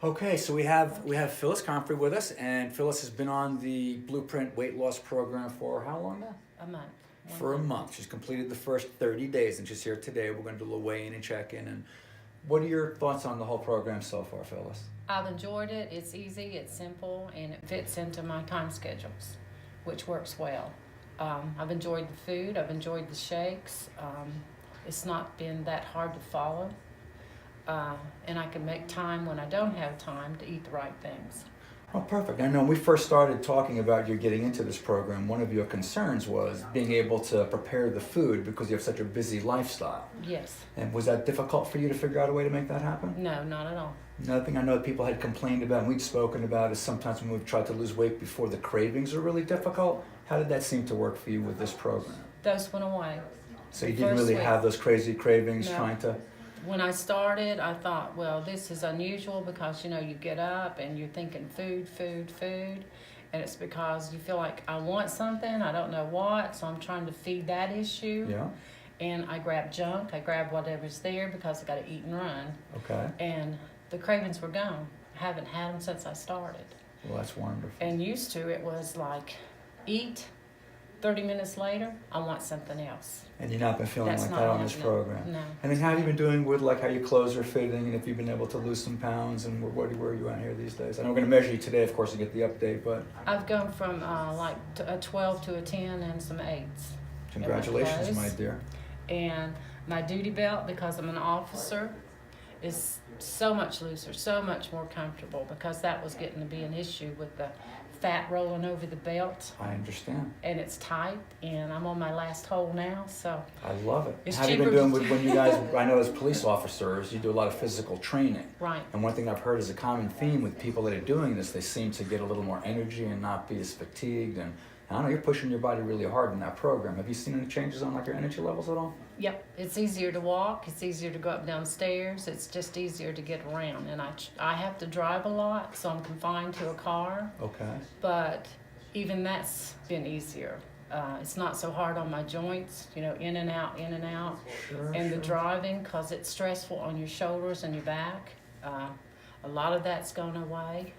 Okay, so we have Phyllis Comfrey with us, and Phyllis has been on the Blueprint weight loss program for how long now? A month. For a month. She's completed the first 30 days, and she's here today. We're going to do a little weigh-in and check-in. And what are your thoughts on the whole program so far, Phyllis? I've enjoyed it. It's easy, it's simple, and it fits into my time schedules, which works well. I've enjoyed the food. I've enjoyed the shakes. It's not been that hard to follow. And I can make time when I don't have time to eat the right things. Oh, perfect. I know when we first started talking about you getting into this program, one of your concerns was being able to prepare the food because you have such a busy lifestyle. Yes. And was that difficult for you to figure out a way to make that happen? No, not at all. Another thing I know that people had complained about and we'd spoken about is sometimes when we've tried to lose weight before, the cravings are really difficult. How did that seem to work for you with this program? Those went away. So you didn't really have those crazy cravings No. trying to... When I started, I thought, well, this is unusual because, you get up and you're thinking food. And it's because you feel like I want something, I don't know what, so I'm trying to feed that issue. Yeah. And I grab junk, I grab whatever's there because I got to eat and run. Okay. And the cravings were gone. I haven't had them since I started. Well, that's wonderful. And used to, it was like, eat, 30 minutes later, I want something else. And you've not been feeling That's like not that on this happening. program? No. And then how have you been doing with like how your clothes are fitting and if you've been able to lose some pounds and where are you at here these days? I know we're going to measure you today, of course, to get the update, but... I've gone from a 12 to a 10 and some 8s. Congratulations, my dear. And my duty belt, because I'm an officer, is so much looser, so much more comfortable, because that was getting to be an issue with the fat rolling over the belt. I understand. And it's tight, and I'm on my last hole now, so... I love it. It's How have you been cheaper doing to- with when you guys, I know as police officers, you do a lot of physical training. Right. And one thing I've heard is a common theme with people that are doing this, they seem to get a little more energy and not be as fatigued. And I don't know, you're pushing your body really hard in that program. Have you seen any changes on like your energy levels at all? Yep, it's easier to walk, it's easier to go up and down stairs, it's just easier to get around. And I have to drive a lot, so I'm confined to a car. Okay. But even that's been easier. It's not so hard on my joints, in and out. Sure, And sure. the driving, because it's stressful on your shoulders and your back. A lot of that's gone away.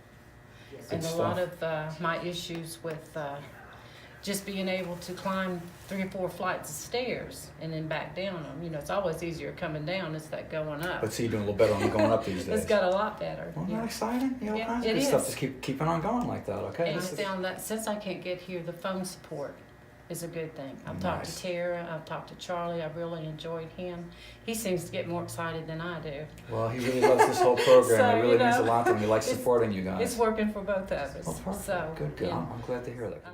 And a lot of my issues with just being able to climb 3 or 4 flights of stairs and then back down them. It's always easier coming down, it's that going up. But see, you're doing a little better on going up these days. It's got a lot better. Well, yeah. not exciting? You know, all Yeah, kinds of it good stuff. is. Just keeping on going like that, okay? And I This is- found that since I can't get here, the phone support is a good thing. I've talked Nice. to Tara, I've talked to Charlie, I've really enjoyed him. He seems to get more excited than I do. Well, he really loves this whole program. So, it really means a you know, lot to him. He likes it's- supporting you guys. It's working for both of us. Well, perfect. So, Good. yeah. I'm glad to hear that.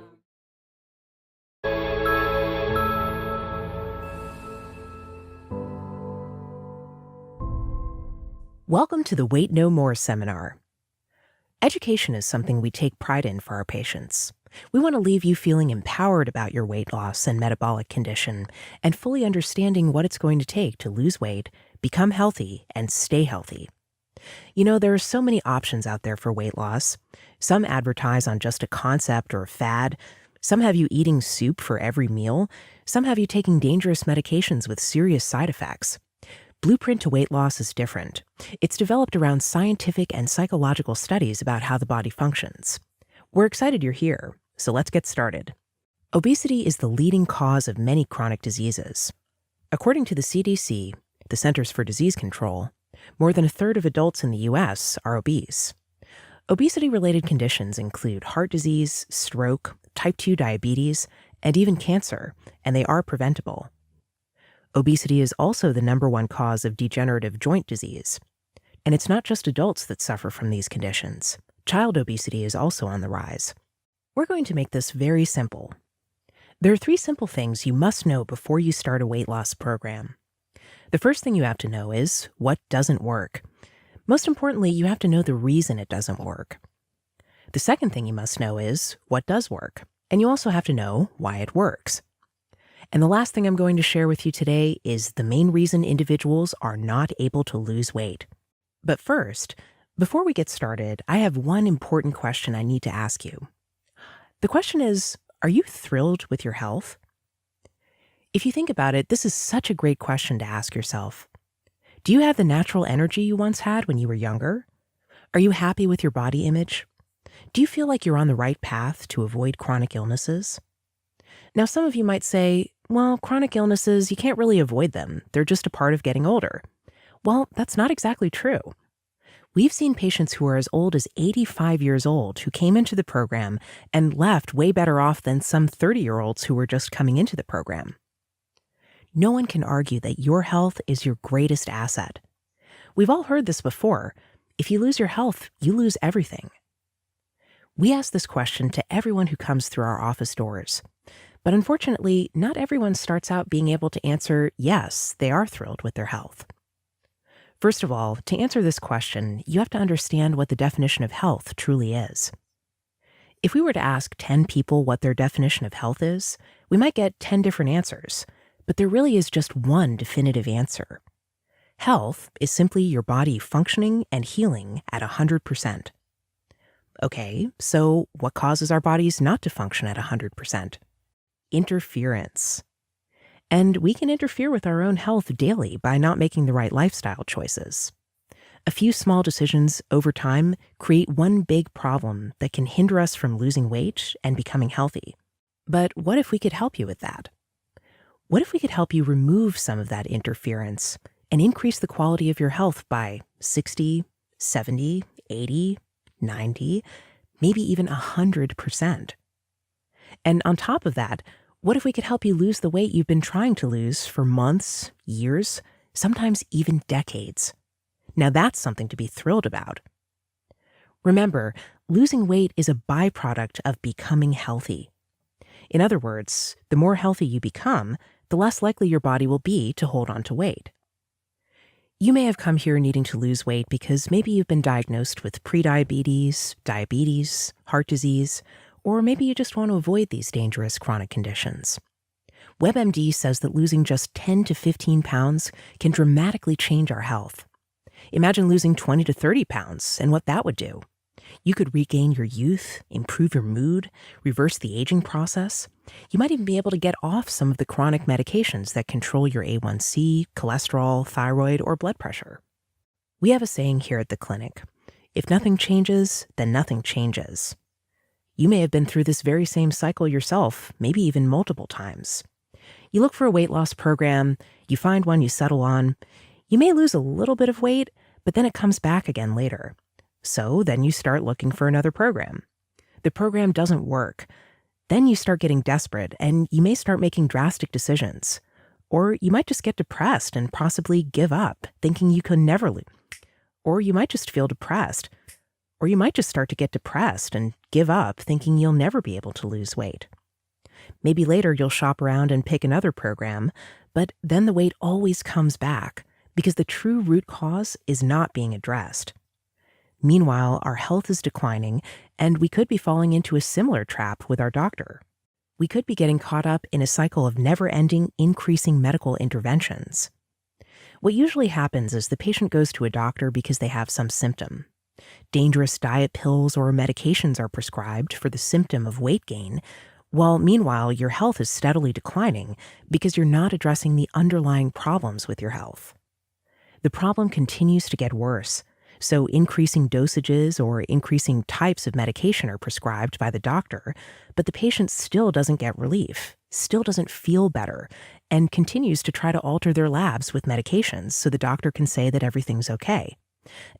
Welcome to the Wait No More seminar. Education is something we take pride in for our patients. We want to leave you feeling empowered about your weight loss and metabolic condition and fully understanding what it's going to take to lose weight, become healthy, and stay healthy. There are so many options out there for weight loss. Some advertise on just a concept or a fad. Some have you eating soup for every meal. Some have you taking dangerous medications with serious side effects. Blueprint to Weight Loss is different. It's developed around scientific and psychological studies about how the body functions. We're excited you're here, so let's get started. Obesity is the leading cause of many chronic diseases. According to the CDC, the Centers for Disease Control, more than a third of adults in the U.S. are obese. Obesity-related conditions include heart disease, stroke, type 2 diabetes, and even cancer, and they are preventable. Obesity is also the #1 cause of degenerative joint disease. And it's not just adults that suffer from these conditions. Child obesity is also on the rise. We're going to make this very simple. There are 3 simple things you must know before you start a weight loss program. The first thing you have to know is what doesn't work. Most importantly, you have to know the reason it doesn't work. The second thing you must know is what does work. And you also have to know why it works. And the last thing I'm going to share with you today is the main reason individuals are not able to lose weight. But first, before we get started, I have one important question I need to ask you. The question is, are you thrilled with your health? If you think about it, this is such a great question to ask yourself. Do you have the natural energy you once had when you were younger? Are you happy with your body image? Do you feel like you're on the right path to avoid chronic illnesses? Now, some of you might say, well, chronic illnesses, you can't really avoid them. They're just a part of getting older. Well, that's not exactly true. We've seen patients who are as old as 85 years old who came into the program and left way better off than some 30-year-olds who were just coming into the program. No one can argue that your health is your greatest asset. We've all heard this before. If you lose your health, you lose everything. We ask this question to everyone who comes through our office doors. But unfortunately, not everyone starts out being able to answer, yes, they are thrilled with their health. First of all, to answer this question, you have to understand what the definition of health truly is. If we were to ask 10 people what their definition of health is, we might get 10 different answers, but there really is just one definitive answer. Health is simply your body functioning and healing at 100%. Okay, so what causes our bodies not to function at 100%? Interference. And we can interfere with our own health daily by not making the right lifestyle choices. A few small decisions over time create one big problem that can hinder us from losing weight and becoming healthy. But what if we could help you with that? What if we could help you remove some of that interference and increase the quality of your health by 60, 70, 80, 90, maybe even 100%? And on top of that, what if we could help you lose the weight you've been trying to lose for months, years, sometimes even decades? Now that's something to be thrilled about. Remember, losing weight is a byproduct of becoming healthy. In other words, the more healthy you become, the less likely your body will be to hold on to weight. You may have come here needing to lose weight because maybe you've been diagnosed with prediabetes, diabetes, heart disease, or maybe you just want to avoid these dangerous chronic conditions. WebMD says that losing just 10 to 15 pounds can dramatically change our health. Imagine losing 20 to 30 pounds and what that would do. You could regain your youth, improve your mood, reverse the aging process. You might even be able to get off some of the chronic medications that control your A1C, cholesterol, thyroid, or blood pressure. We have a saying here at the clinic: if nothing changes, then nothing changes. You may have been through this very same cycle yourself, maybe even multiple times. You look for a weight loss program, you find one you settle on. You may lose a little bit of weight, but then it comes back again later. So then you start looking for another program. The program doesn't work. Then you start getting desperate, and you may start making drastic decisions. Or you might just get depressed and possibly give up, thinking you could never lose. Or you might just feel depressed. Or you might just start to get depressed and give up, thinking you'll never be able to lose weight. Maybe later you'll shop around and pick another program, but then the weight always comes back because the true root cause is not being addressed. Meanwhile, our health is declining, and we could be falling into a similar trap with our doctor. We could be getting caught up in a cycle of never-ending, increasing medical interventions. What usually happens is the patient goes to a doctor because they have some symptom. Dangerous diet pills or medications are prescribed for the symptom of weight gain, while meanwhile your health is steadily declining because you're not addressing the underlying problems with your health. The problem continues to get worse, so increasing dosages or increasing types of medication are prescribed by the doctor, but the patient still doesn't get relief, still doesn't feel better, and continues to try to alter their labs with medications so the doctor can say that everything's okay.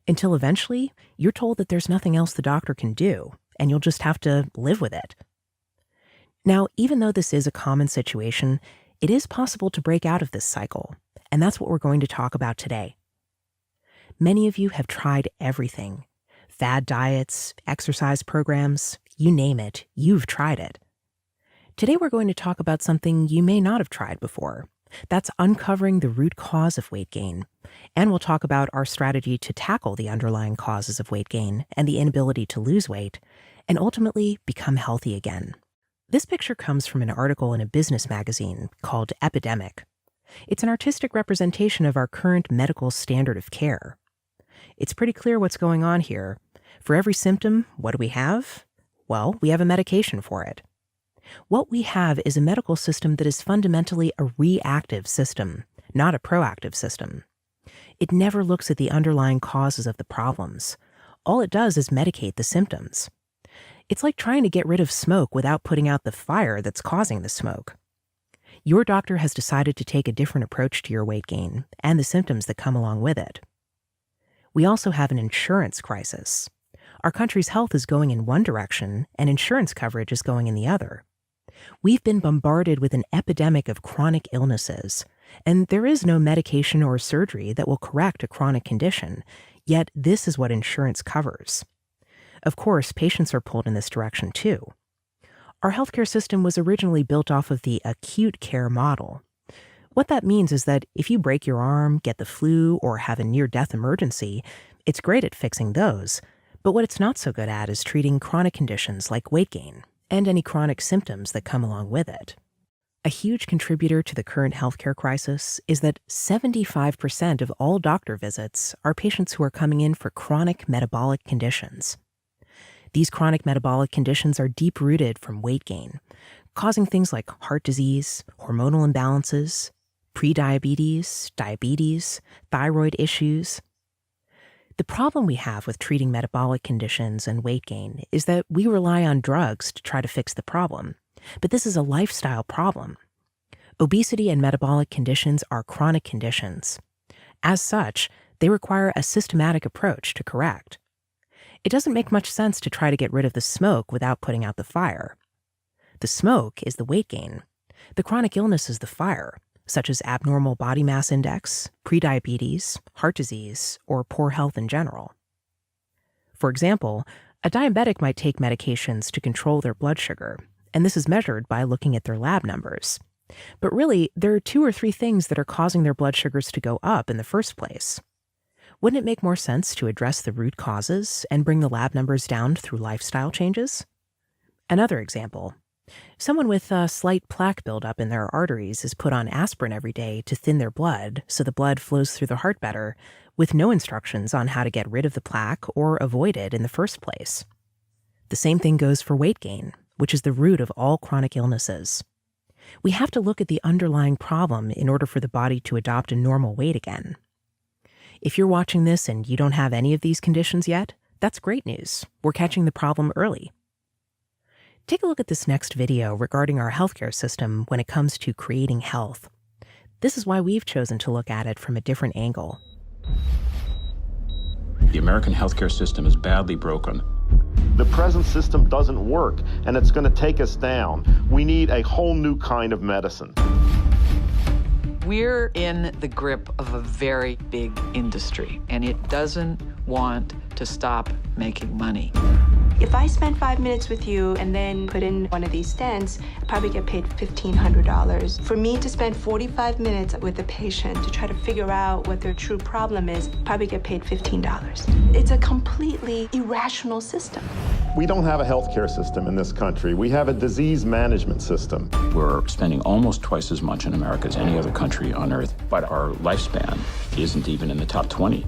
Until eventually, you're told that there's nothing else the doctor can do, and you'll just have to live with it. Now, even though this is a common situation, it is possible to break out of this cycle, and that's what we're going to talk about today. Many of you have tried everything. Fad diets, exercise programs, you name it, you've tried it. Today we're going to talk about something you may not have tried before. That's uncovering the root cause of weight gain. And we'll talk about our strategy to tackle the underlying causes of weight gain and the inability to lose weight, and ultimately become healthy again. This picture comes from an article in a business magazine called Epidemic. It's an artistic representation of our current medical standard of care. It's pretty clear what's going on here. For every symptom, what do we have? Well, we have a medication for it. What we have is a medical system that is fundamentally a reactive system, not a proactive system. It never looks at the underlying causes of the problems. all it does is medicate the symptoms. It's like trying to get rid of smoke without putting out the fire that's causing the smoke. Your doctor has decided to take a different approach to your weight gain and the symptoms that come along with it. We also have an insurance crisis. Our country's health is going in one direction, and insurance coverage is going in the other. We've been bombarded with an epidemic of chronic illnesses, and there is no medication or surgery that will correct a chronic condition, yet this is what insurance covers. Of course, patients are pulled in this direction too. Our healthcare system was originally built off of the acute care model. What that means is that if you break your arm, get the flu, or have a near-death emergency, it's great at fixing those. But what it's not so good at is treating chronic conditions like weight gain and any chronic symptoms that come along with it. A huge contributor to the current healthcare crisis is that 75% of all doctor visits are patients who are coming in for chronic metabolic conditions. These chronic metabolic conditions are deep-rooted from weight gain, causing things like heart disease, hormonal imbalances, prediabetes, diabetes, thyroid issues. The problem we have with treating metabolic conditions and weight gain is that we rely on drugs to try to fix the problem, but this is a lifestyle problem. Obesity and metabolic conditions are chronic conditions. As such, they require a systematic approach to correct. It doesn't make much sense to try to get rid of the smoke without putting out the fire. The smoke is the weight gain. The chronic illness is the fire, such as abnormal body mass index, prediabetes, heart disease, or poor health in general. For example, a diabetic might take medications to control their blood sugar, and this is measured by looking at their lab numbers. But really, there are 2 or 3 things that are causing their blood sugars to go up in the first place. Wouldn't it make more sense to address the root causes and bring the lab numbers down through lifestyle changes? Another example. Someone with a slight plaque buildup in their arteries is put on aspirin every day to thin their blood so the blood flows through the heart better, with no instructions on how to get rid of the plaque or avoid it in the first place. The same thing goes for weight gain, which is the root of all chronic illnesses. We have to look at the underlying problem in order for the body to adopt a normal weight again. If you're watching this and you don't have any of these conditions yet, that's great news. We're catching the problem early. Take a look at this next video regarding our healthcare system when it comes to creating health. This is why we've chosen to look at it from a different angle. The American healthcare system is badly broken. The present system doesn't work, and it's going to take us down. We need a whole new kind of medicine. We're in the grip of a very big industry, and it doesn't want to stop making money. If I spend 5 minutes with you and then put in one of these stents, I probably get paid $1,500. For me to spend 45 minutes with a patient to try to figure out what their true problem is, probably get paid $15. It's a completely irrational system. We don't have a healthcare system in this country. We have a disease management system. We're spending almost twice as much in America as any other country on earth, but our lifespan isn't even in the top 20.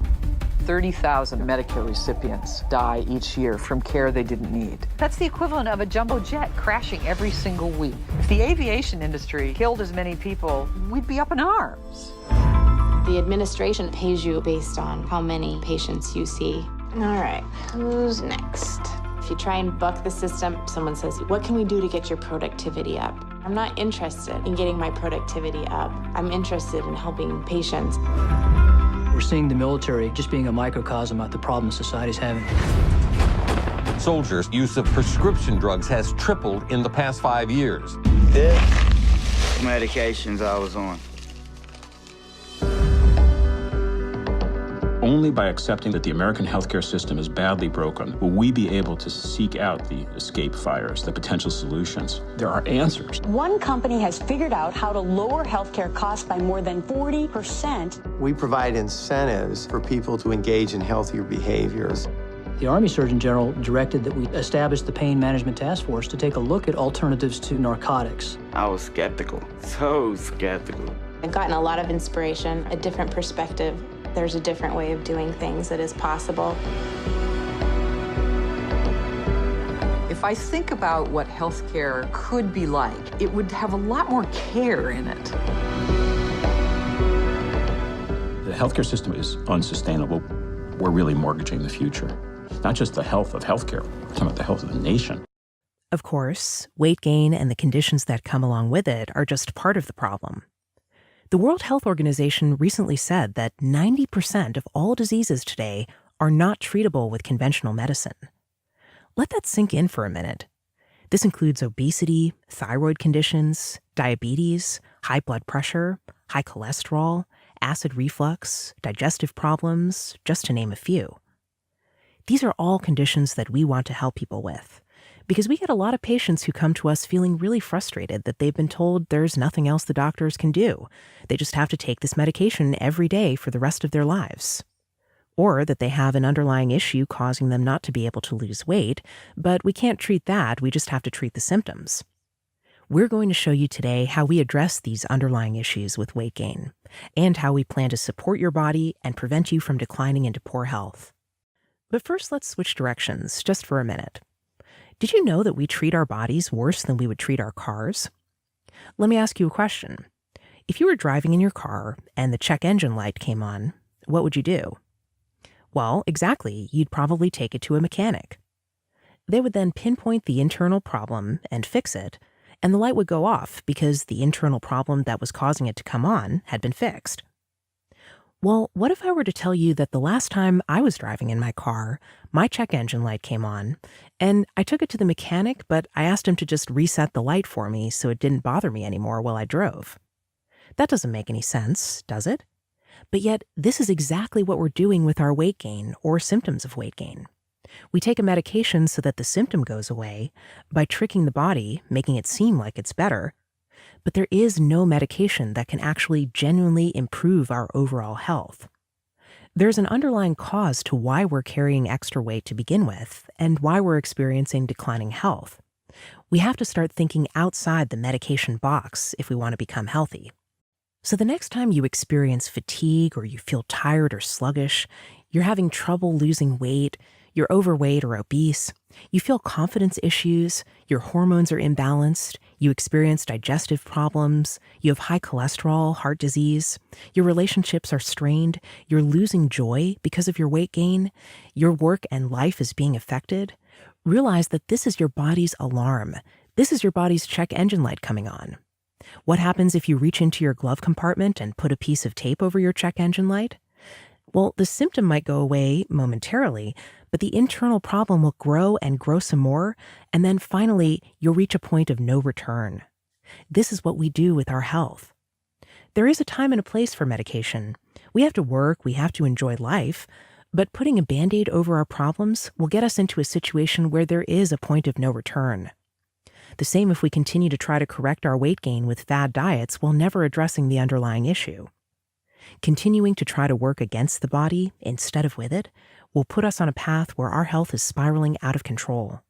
30,000 Medicare recipients die each year from care they didn't need. That's the equivalent of a jumbo jet crashing every single week. If the aviation industry killed as many people, we'd be up in arms. The administration pays you based on how many patients you see. All right, who's next? If you try and buck the system, someone says, what can we do to get your productivity up? I'm not interested in getting my productivity up. I'm interested in helping patients. We're seeing the military just being a microcosm of the problem society's having. Soldiers' use of prescription drugs has tripled in the past 5 years. This medications I was on. Only by accepting that the American healthcare system is badly broken will we be able to seek out the escape fires, the potential solutions. There are answers. One company has figured out how to lower healthcare costs by more than 40%. We provide incentives for people to engage in healthier behaviors. The Army Surgeon General directed that we establish the Pain Management Task Force to take a look at alternatives to narcotics. I was skeptical, so skeptical. I've gotten a lot of inspiration, a different perspective. There's a different way of doing things that is possible. If I think about what healthcare could be like, it would have a lot more care in it. The healthcare system is unsustainable. We're really mortgaging the future. not just the health of healthcare, we're talking about the health of the nation. Of course, weight gain and the conditions that come along with it are just part of the problem. The World Health Organization recently said that 90% of all diseases today are not treatable with conventional medicine. Let that sink in for a minute. This includes obesity, thyroid conditions, diabetes, high blood pressure, high cholesterol, acid reflux, digestive problems, just to name a few. These are all conditions that we want to help people with, because we get a lot of patients who come to us feeling really frustrated that they've been told there's nothing else the doctors can do. They just have to take this medication every day for the rest of their lives. Or that they have an underlying issue causing them not to be able to lose weight, but we can't treat that, we just have to treat the symptoms. We're going to show you today how we address these underlying issues with weight gain, and how we plan to support your body and prevent you from declining into poor health. But first, let's switch directions, just for a minute. Did you know that we treat our bodies worse than we would treat our cars? Let me ask you a question. If you were driving in your car and the check engine light came on, what would you do? Well, exactly, you'd probably take it to a mechanic. They would then pinpoint the internal problem and fix it, and the light would go off because the internal problem that was causing it to come on had been fixed. Well, what if I were to tell you that the last time I was driving in my car, my check engine light came on, and I took it to the mechanic, but I asked him to just reset the light for me so it didn't bother me anymore while I drove? That doesn't make any sense, does it? But yet, this is exactly what we're doing with our weight gain or symptoms of weight gain. We take a medication so that the symptom goes away by tricking the body, making it seem like it's better. But there is no medication that can actually genuinely improve our overall health. There's an underlying cause to why we're carrying extra weight to begin with and why we're experiencing declining health. We have to start thinking outside the medication box if we want to become healthy. So the next time you experience fatigue or you feel tired or sluggish, you're having trouble losing weight, you're overweight or obese, you feel confidence issues, your hormones are imbalanced, you experience digestive problems, you have high cholesterol, heart disease, your relationships are strained, you're losing joy because of your weight gain, your work and life is being affected, realize that this is your body's alarm. This is your body's check engine light coming on. What happens if you reach into your glove compartment and put a piece of tape over your check engine light? Well, the symptom might go away momentarily, but the internal problem will grow and grow some more, and then finally, you'll reach a point of no return. This is what we do with our health. There is a time and a place for medication. We have to work, we have to enjoy life, but putting a Band-Aid over our problems will get us into a situation where there is a point of no return. The same if we continue to try to correct our weight gain with fad diets while never addressing the underlying issue. Continuing to try to work against the body instead of with it will put us on a path where our health is spiraling out of control.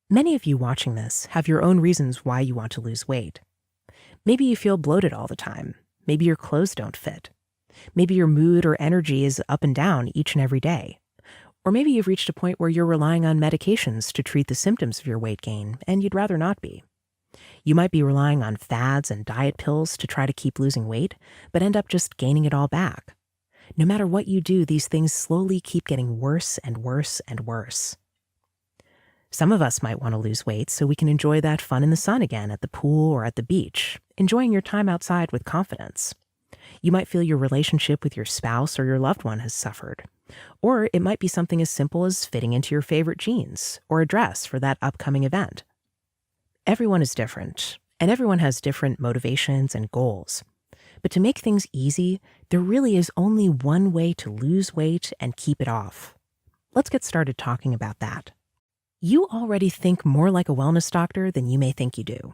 Many of you watching this have your own reasons why you want to lose weight. Maybe you feel bloated all the time. Maybe your clothes don't fit. Maybe your mood or energy is up and down each and every day. Or maybe you've reached a point where you're relying on medications to treat the symptoms of your weight gain, and you'd rather not be. You might be relying on fads and diet pills to try to keep losing weight, but end up just gaining it all back. No matter what you do, these things slowly keep getting worse and worse and worse. Some of us might want to lose weight so we can enjoy that fun in the sun again at the pool or at the beach, enjoying your time outside with confidence. You might feel your relationship with your spouse or your loved one has suffered. Or it might be something as simple as fitting into your favorite jeans or a dress for that upcoming event. Everyone is different, and everyone has different motivations and goals. But to make things easy, there really is only one way to lose weight and keep it off. Let's get started talking about that. You already think more like a wellness doctor than you may think you do.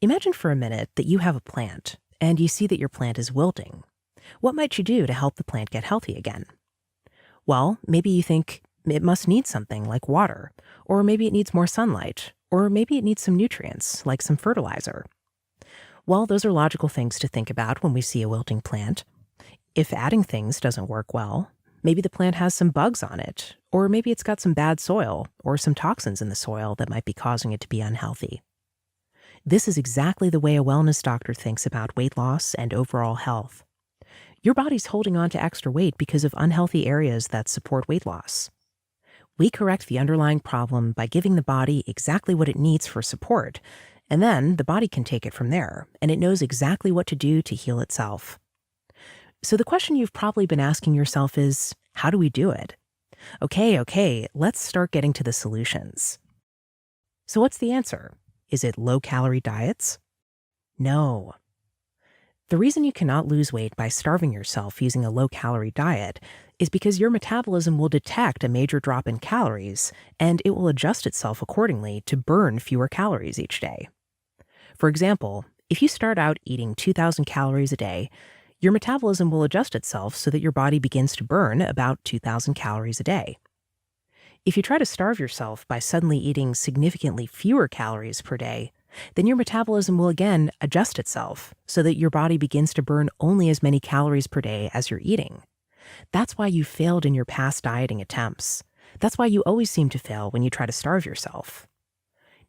Imagine for a minute that you have a plant, and you see that your plant is wilting. What might you do to help the plant get healthy again? Well, maybe you think it must need something like water, or maybe it needs more sunlight, or maybe it needs some nutrients, like some fertilizer. Well, those are logical things to think about when we see a wilting plant. If adding things doesn't work well, maybe the plant has some bugs on it, or maybe it's got some bad soil or some toxins in the soil that might be causing it to be unhealthy. This is exactly the way a wellness doctor thinks about weight loss and overall health. Your body's holding on to extra weight because of unhealthy areas that support weight loss. We correct the underlying problem by giving the body exactly what it needs for support, and then the body can take it from there, and it knows exactly what to do to heal itself. So the question you've probably been asking yourself is, how do we do it? Okay, let's start getting to the solutions. So what's the answer? Is it low-calorie diets? No. The reason you cannot lose weight by starving yourself using a low-calorie diet is because your metabolism will detect a major drop in calories, and it will adjust itself accordingly to burn fewer calories each day. For example, if you start out eating 2,000 calories a day, your metabolism will adjust itself so that your body begins to burn about 2,000 calories a day. If you try to starve yourself by suddenly eating significantly fewer calories per day, then your metabolism will again adjust itself so that your body begins to burn only as many calories per day as you're eating. That's why you failed in your past dieting attempts. That's why you always seem to fail when you try to starve yourself.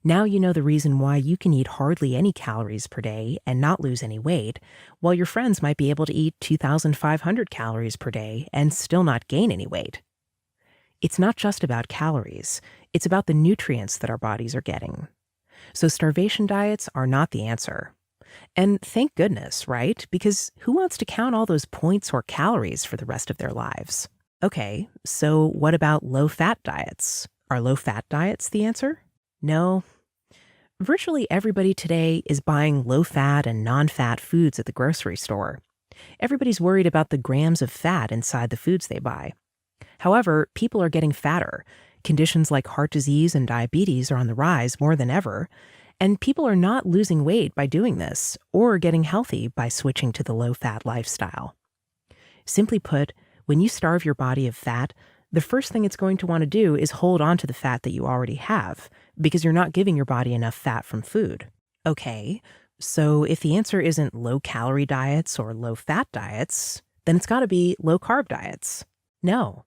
Now you know the reason why you can eat hardly any calories per day and not lose any weight, while your friends might be able to eat 2,500 calories per day and still not gain any weight. It's not just about calories, it's about the nutrients that our bodies are getting. So starvation diets are not the answer. And thank goodness, right? Because who wants to count all those points or calories for the rest of their lives? Okay, so what about low-fat diets? Are low-fat diets the answer? No. Virtually everybody today is buying low-fat and non-fat foods at the grocery store. Everybody's worried about the grams of fat inside the foods they buy. However, people are getting fatter. Conditions like heart disease and diabetes are on the rise more than ever, and people are not losing weight by doing this or getting healthy by switching to the low-fat lifestyle. Simply put, when you starve your body of fat, the first thing it's going to want to do is hold on to the fat that you already have, because you're not giving your body enough fat from food. Okay, so if the answer isn't low-calorie diets or low-fat diets, then it's got to be low-carb diets. No.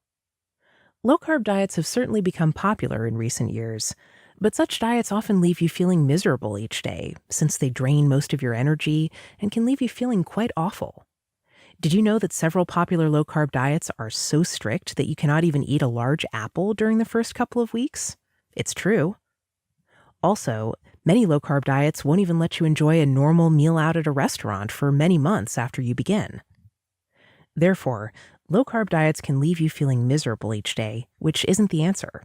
Low-carb diets have certainly become popular in recent years, but such diets often leave you feeling miserable each day, since they drain most of your energy and can leave you feeling quite awful. Did you know that several popular low-carb diets are so strict that you cannot even eat a large apple during the first couple of weeks? It's true. Also, many low-carb diets won't even let you enjoy a normal meal out at a restaurant for many months after you begin. Therefore, low-carb diets can leave you feeling miserable each day, which isn't the answer.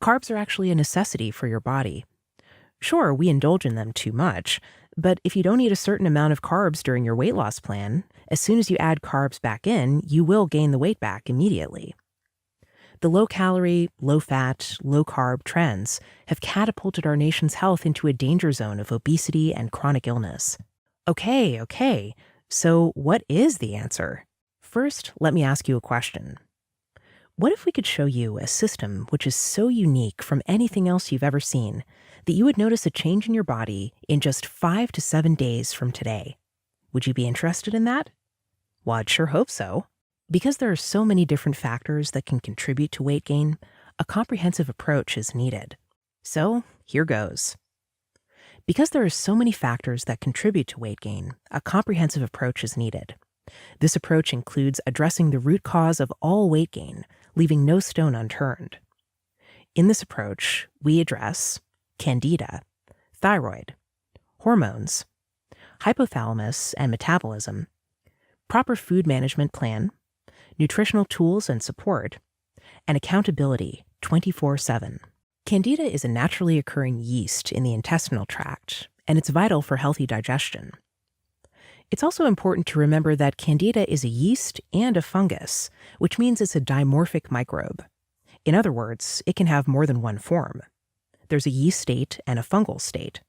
Carbs are actually a necessity for your body. Sure, we indulge in them too much, but if you don't eat a certain amount of carbs during your weight loss plan, as soon as you add carbs back in, you will gain the weight back immediately. The low-calorie, low-fat, low-carb trends have catapulted our nation's health into a danger zone of obesity and chronic illness. Okay, so what is the answer? First, let me ask you a question. What if we could show you a system which is so unique from anything else you've ever seen that you would notice a change in your body in just 5 to 7 days from today? Would you be interested in that? Well, I'd sure hope so. Because there are so many different factors that can contribute to weight gain, a comprehensive approach is needed. So, here goes. Because there are so many factors that contribute to weight gain, a comprehensive approach is needed. This approach includes addressing the root cause of all weight gain, leaving no stone unturned. In this approach, we address CANDIDA, thyroid, hormones, hypothalamus and metabolism, proper food management plan, nutritional tools and support, and accountability 24/7. Candida is a naturally occurring yeast in the intestinal tract, and it's vital for healthy digestion. It's also important to remember that Candida is a yeast and a fungus, which means it's a dimorphic microbe. In other words, it can have more than one form. There's a yeast state and a fungal state.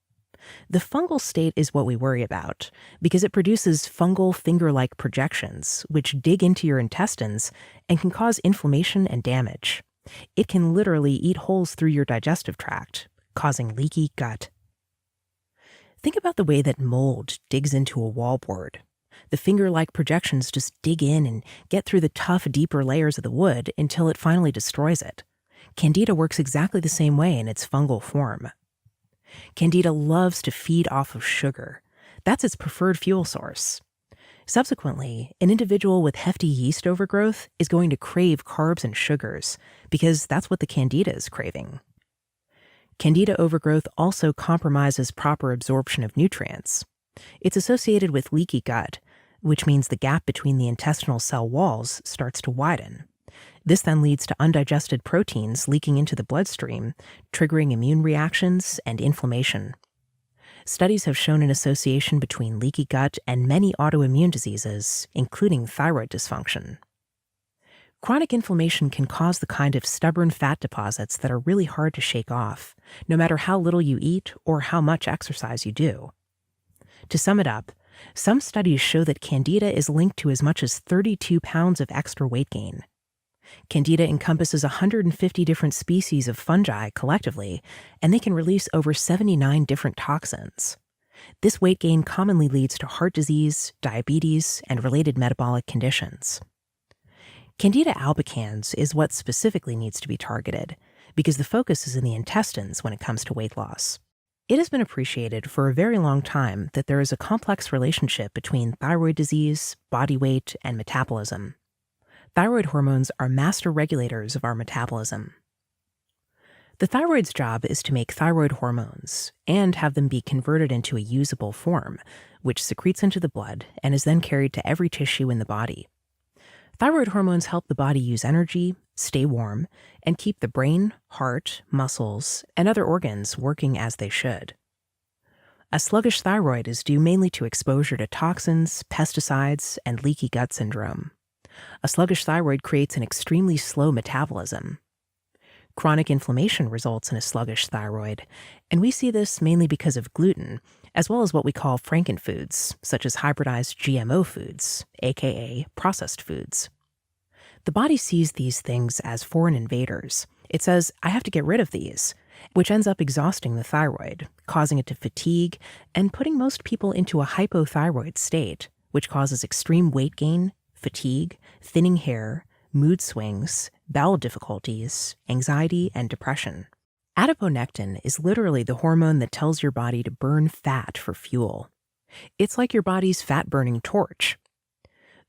The fungal state is what we worry about because it produces fungal finger-like projections, which dig into your intestines and can cause inflammation and damage. It can literally eat holes through your digestive tract, causing leaky gut. Think about the way that mold digs into a wallboard. The finger-like projections just dig in and get through the tough, deeper layers of the wood until it finally destroys it. Candida works exactly the same way in its fungal form. Candida loves to feed off of sugar. That's its preferred fuel source. Subsequently, an individual with hefty yeast overgrowth is going to crave carbs and sugars because that's what the Candida is craving. Candida overgrowth also compromises proper absorption of nutrients. It's associated with leaky gut, which means the gap between the intestinal cell walls starts to widen. This then leads to undigested proteins leaking into the bloodstream, triggering immune reactions and inflammation. Studies have shown an association between leaky gut and many autoimmune diseases, including thyroid dysfunction. Chronic inflammation can cause the kind of stubborn fat deposits that are really hard to shake off, no matter how little you eat or how much exercise you do. To sum it up, some studies show that Candida is linked to as much as 32 pounds of extra weight gain. Candida encompasses 150 different species of fungi collectively, and they can release over 79 different toxins. This weight gain commonly leads to heart disease, diabetes, and related metabolic conditions. Candida albicans is what specifically needs to be targeted, because the focus is in the intestines when it comes to weight loss. It has been appreciated for a very long time that there is a complex relationship between thyroid disease, body weight, and metabolism. Thyroid hormones are master regulators of our metabolism. The thyroid's job is to make thyroid hormones and have them be converted into a usable form, which secretes into the blood and is then carried to every tissue in the body. Thyroid hormones help the body use energy, stay warm, and keep the brain, heart, muscles, and other organs working as they should. A sluggish thyroid is due mainly to exposure to toxins, pesticides, and leaky gut syndrome. A sluggish thyroid creates an extremely slow metabolism. Chronic inflammation results in a sluggish thyroid, and we see this mainly because of gluten, as well as what we call frankenfoods, such as hybridized GMO foods, aka processed foods. The body sees these things as foreign invaders. It says, I have to get rid of these, which ends up exhausting the thyroid, causing it to fatigue, and putting most people into a hypothyroid state, which causes extreme weight gain, fatigue, thinning hair, mood swings, bowel difficulties, anxiety, and depression. Adiponectin is literally the hormone that tells your body to burn fat for fuel. It's like your body's fat-burning torch.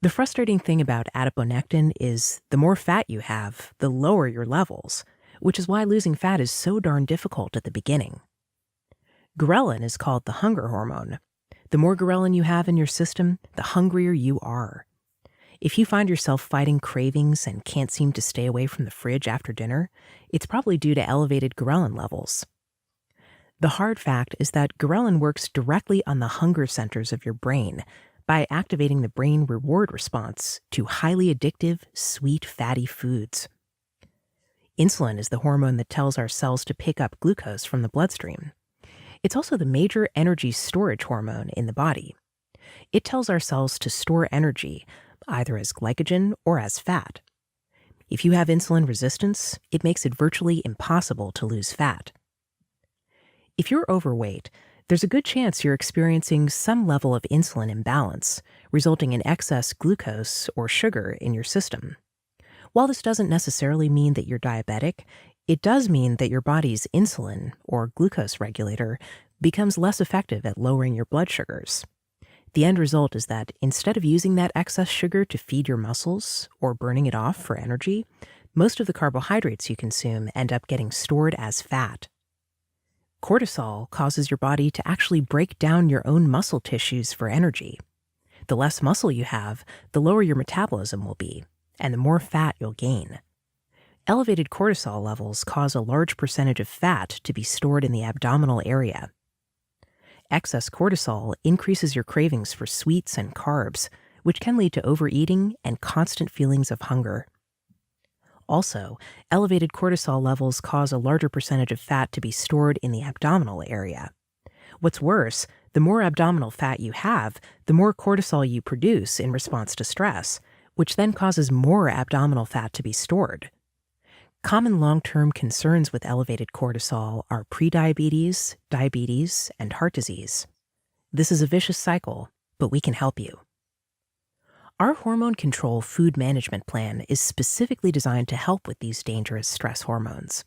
The frustrating thing about adiponectin is the more fat you have, the lower your levels, which is why losing fat is so darn difficult at the beginning. Ghrelin is called the hunger hormone. The more ghrelin you have in your system, the hungrier you are. If you find yourself fighting cravings and can't seem to stay away from the fridge after dinner, it's probably due to elevated ghrelin levels. The hard fact is that ghrelin works directly on the hunger centers of your brain by activating the brain reward response to highly addictive, sweet, fatty foods. Insulin is the hormone that tells our cells to pick up glucose from the bloodstream. It's also the major energy storage hormone in the body. It tells our cells to store energy, either as glycogen or as fat. If you have insulin resistance, it makes it virtually impossible to lose fat. If you're overweight, there's a good chance you're experiencing some level of insulin imbalance, resulting in excess glucose or sugar in your system. While this doesn't necessarily mean that you're diabetic, it does mean that your body's insulin, or glucose regulator, becomes less effective at lowering your blood sugars. The end result is that instead of using that excess sugar to feed your muscles or burning it off for energy, most of the carbohydrates you consume end up getting stored as fat. Cortisol causes your body to actually break down your own muscle tissues for energy. The less muscle you have, the lower your metabolism will be, and the more fat you'll gain. Elevated cortisol levels cause a large percentage of fat to be stored in the abdominal area. Excess cortisol increases your cravings for sweets and carbs, which can lead to overeating and constant feelings of hunger. Also, elevated cortisol levels cause a larger percentage of fat to be stored in the abdominal area. What's worse, the more abdominal fat you have, the more cortisol you produce in response to stress, which then causes more abdominal fat to be stored. Common long-term concerns with elevated cortisol are prediabetes, diabetes, and heart disease. This is a vicious cycle, but we can help you. Our hormone control food management plan is specifically designed to help with these dangerous stress hormones.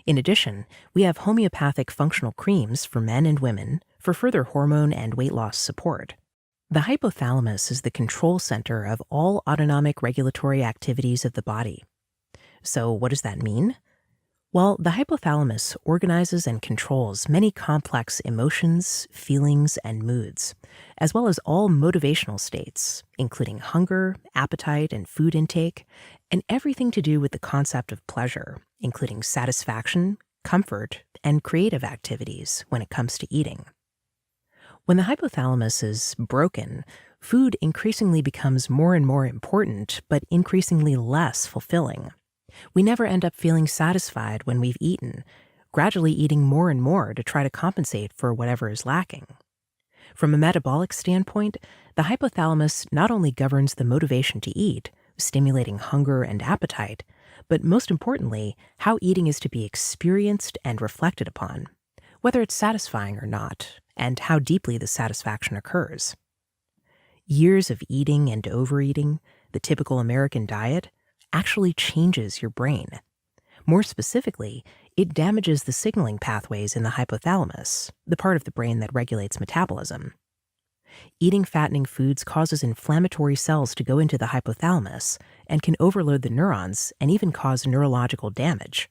In addition, we have homeopathic functional creams for men and women for further hormone and weight loss support. The hypothalamus is the control center of all autonomic regulatory activities of the body. So what does that mean? Well, the hypothalamus organizes and controls many complex emotions, feelings, and moods, as well as all motivational states, including hunger, appetite, and food intake, and everything to do with the concept of pleasure, including satisfaction, comfort, and creative activities when it comes to eating. When the hypothalamus is broken, food increasingly becomes more and more important, but increasingly less fulfilling. We never end up feeling satisfied when we've eaten, gradually eating more and more to try to compensate for whatever is lacking. From a metabolic standpoint, the hypothalamus not only governs the motivation to eat, stimulating hunger and appetite, but most importantly, how eating is to be experienced and reflected upon, whether it's satisfying or not, and how deeply the satisfaction occurs. Years of eating and overeating, the typical American diet, actually changes your brain. More specifically, it damages the signaling pathways in the hypothalamus, the part of the brain that regulates metabolism. Eating fattening foods causes inflammatory cells to go into the hypothalamus and can overload the neurons and even cause neurological damage.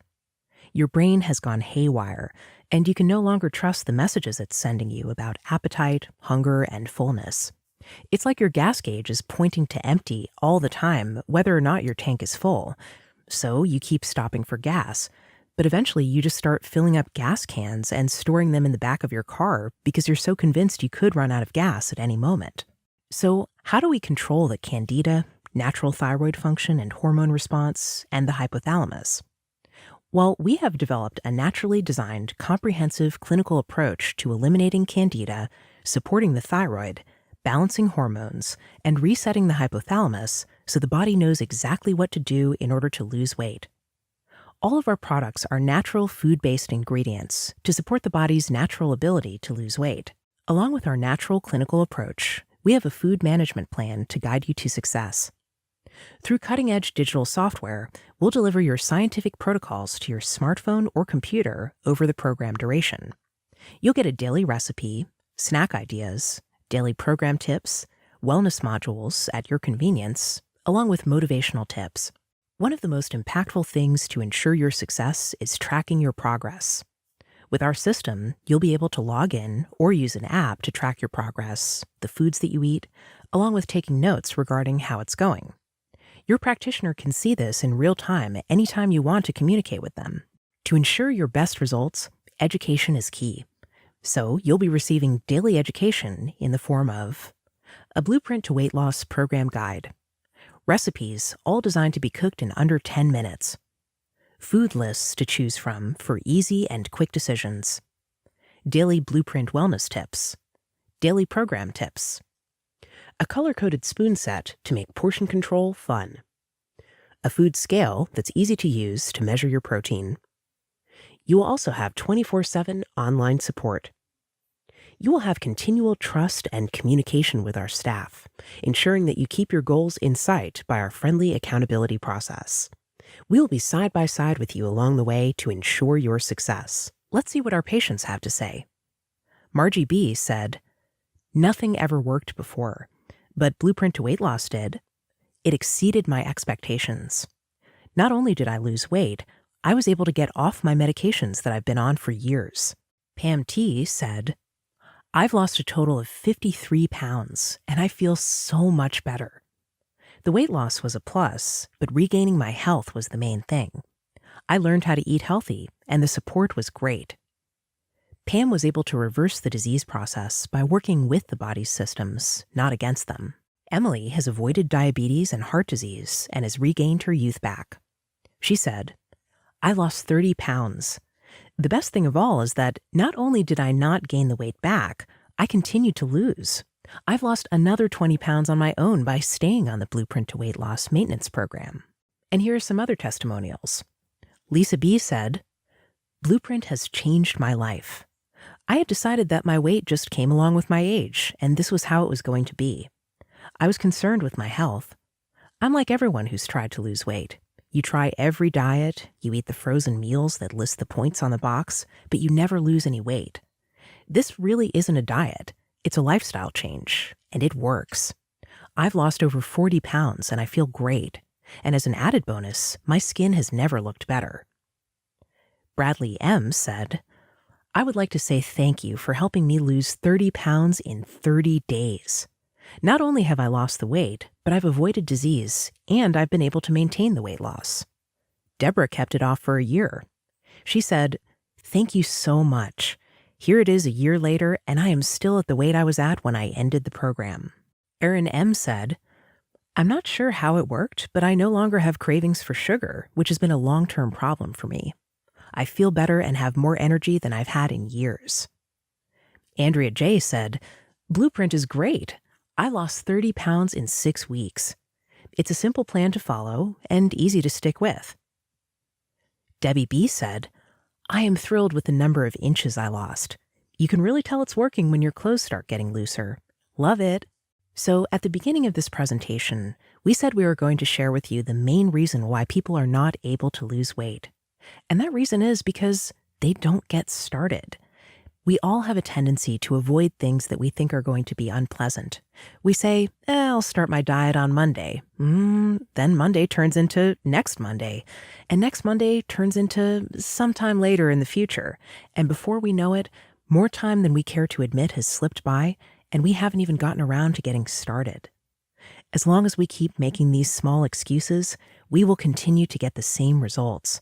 Your brain has gone haywire, and you can no longer trust the messages it's sending you about appetite, hunger, and fullness. It's like your gas gauge is pointing to empty all the time, whether or not your tank is full. So you keep stopping for gas, but eventually you just start filling up gas cans and storing them in the back of your car because you're so convinced you could run out of gas at any moment. So how do we control the CANDIDA, natural thyroid function and hormone response, and the hypothalamus? Well, we have developed a naturally designed, comprehensive clinical approach to eliminating CANDIDA, supporting the thyroid, balancing hormones, and resetting the hypothalamus so the body knows exactly what to do in order to lose weight. All of our products are natural food-based ingredients to support the body's natural ability to lose weight. Along with our natural clinical approach, we have a food management plan to guide you to success. Through cutting-edge digital software, we'll deliver your scientific protocols to your smartphone or computer over the program duration. You'll get a daily recipe, snack ideas, daily program tips, wellness modules at your convenience, along with motivational tips. One of the most impactful things to ensure your success is tracking your progress. With our system, you'll be able to log in or use an app to track your progress, the foods that you eat, along with taking notes regarding how it's going. Your practitioner can see this in real time anytime you want to communicate with them. To ensure your best results, education is key. So you'll be receiving daily education in the form of a blueprint to weight loss program guide, recipes all designed to be cooked in under 10 minutes, food lists to choose from for easy and quick decisions, daily blueprint wellness tips, daily program tips, a color-coded spoon set to make portion control fun, a food scale that's easy to use to measure your protein. You will also have 24/7 online support. You will have continual trust and communication with our staff, ensuring that you keep your goals in sight by our friendly accountability process. We will be side by side with you along the way to ensure your success. Let's see what our patients have to say. Margie B. said, "Nothing ever worked before, but Blueprint to Weight Loss did. It exceeded my expectations. Not only did I lose weight, I was able to get off my medications that I've been on for years." Pam T. said, "I've lost a total of 53 pounds, and I feel so much better. The weight loss was a plus, but regaining my health was the main thing. I learned how to eat healthy, and the support was great." Pam was able to reverse the disease process by working with the body's systems, not against them. Emily has avoided diabetes and heart disease and has regained her youth back. She said, "I lost 30 pounds. The best thing of all is that not only did I not gain the weight back, I continued to lose. I've lost another 20 pounds on my own by staying on the Blueprint to Weight Loss maintenance program." And here are some other testimonials. Lisa B. said, "Blueprint has changed my life. I had decided that my weight just came along with my age, and this was how it was going to be. I was concerned with my health. I'm like everyone who's tried to lose weight. You try every diet, you eat the frozen meals that list the points on the box, but you never lose any weight. This really isn't a diet. It's a lifestyle change, and it works. I've lost over 40 pounds and I feel great. And as an added bonus, my skin has never looked better. Bradley M. said, I would like to say thank you for helping me lose 30 pounds in 30 days. Not only have I lost the weight, but I've avoided disease, and I've been able to maintain the weight loss. Deborah kept it off for a year. She said, thank you so much. Here it is a year later, and I am still at the weight I was at when I ended the program. Erin M. said, I'm not sure how it worked, but I no longer have cravings for sugar, which has been a long-term problem for me. I feel better and have more energy than I've had in years. Andrea J. said, Blueprint is great. I lost 30 pounds in 6 weeks. It's a simple plan to follow and easy to stick with. Debbie B. said, I am thrilled with the number of inches I lost. You can really tell it's working when your clothes start getting looser. Love it. So at the beginning of this presentation, we said we were going to share with you the main reason why people are not able to lose weight. And that reason is because they don't get started. We all have a tendency to avoid things that we think are going to be unpleasant. We say, I'll start my diet on Monday. Then Monday turns into next Monday. And next Monday turns into sometime later in the future. And before we know it, more time than we care to admit has slipped by, and we haven't even gotten around to getting started. As long as we keep making these small excuses, we will continue to get the same results.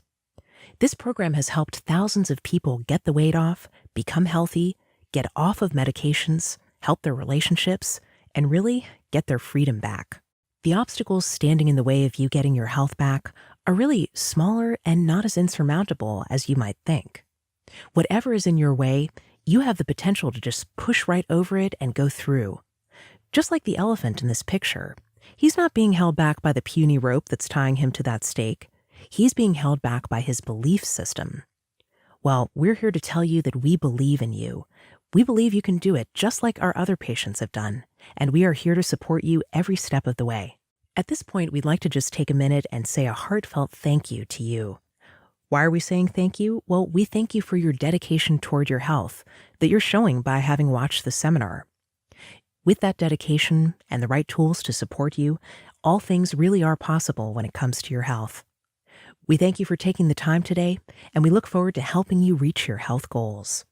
This program has helped thousands of people get the weight off, become healthy, get off of medications, help their relationships, and really get their freedom back. The obstacles standing in the way of you getting your health back are really smaller and not as insurmountable as you might think. Whatever is in your way, you have the potential to just push right over it and go through. Just like the elephant in this picture, he's not being held back by the puny rope that's tying him to that stake. He's being held back by his belief system. Well, we're here to tell you that we believe in you. We believe you can do it just like our other patients have done, and we are here to support you every step of the way. At this point, we'd like to just take a minute and say a heartfelt thank you to you. Why are we saying thank you? Well, we thank you for your dedication toward your health that you're showing by having watched the seminar. With that dedication and the right tools to support you, all things really are possible when it comes to your health. We thank you for taking the time today, and we look forward to helping you reach your health goals.